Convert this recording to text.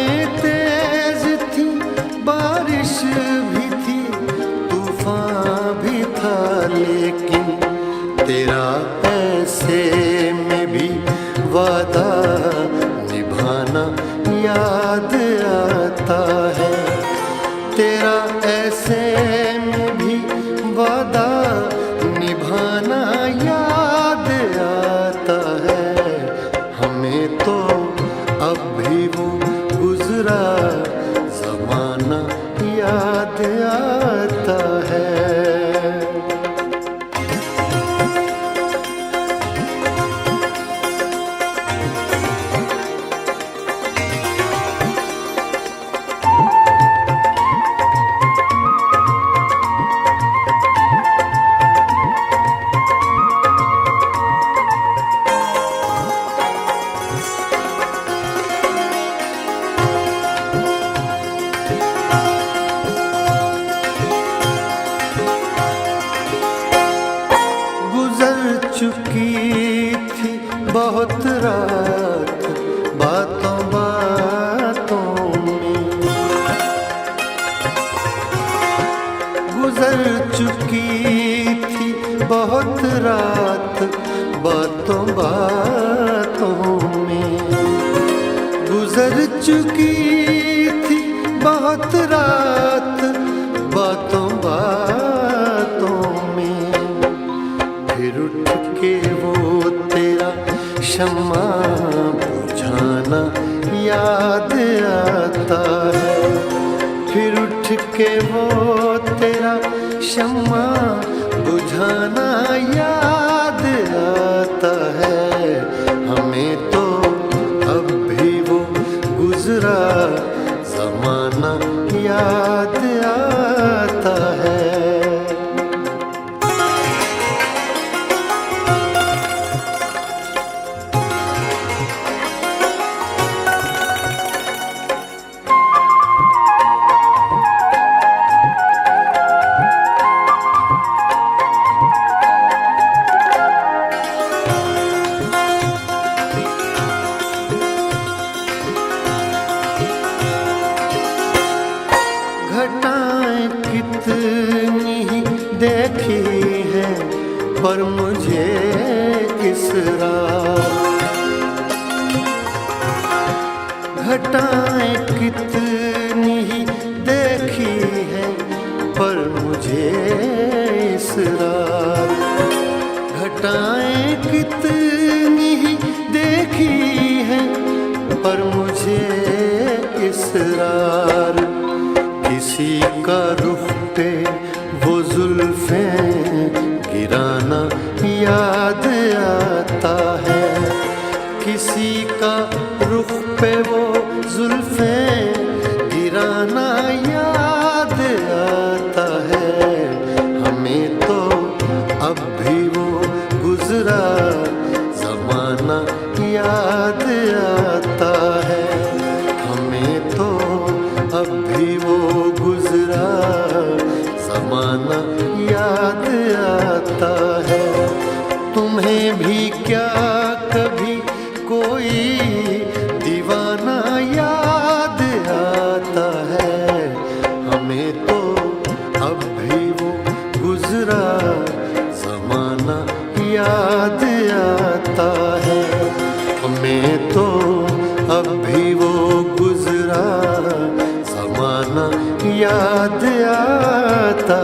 हवाएं तेज थी, बारिश भी थी, तूफान भी था, लेकिन तेरा ऐसे में भी वादा निभाना याद आता है। तेरा ऐसे में भी वादा निभाना याद आता है। हमें तो अब भी वो गुजरा ज़माना याद आता है। चुकी थी बहुत रात बातों बातों में, गुजर चुकी थी बहुत रात बातों बातों में, गुजर चुकी थी बहुत रात बातों बातों में। फिर उठ के वो तेरा शम्मा बुझाना याद आता है। फिर उठ के वो तेरा शम्मा बुझाना याद आता है। हमें तो अब भी वो गुजरा ज़माना याद आता है। घटाएं कितनी ही देखी है पर मुझे इस रात, घटाएं कितनी ही देखी है पर मुझे इस रात, घटाएं कितनी ही देखी है पर मुझे इस रात। किसी का रुख पे वो जुल्फें गिराना याद आता है। किसी का रुख पे वो जुल्फें गिराना याद आता है। हमें तो अब भी वो गुजरा ज़माना याद आता है। हमें तो अब भी वो गुजरा ज़माना याद आता है। तुम्हें भी क्या कभी कोई दीवाना याद आता है। हमें तो अब भी वो गुजरा ज़माना याद आता है। हमें तो अब भी वो गुजरा ज़माना याद आता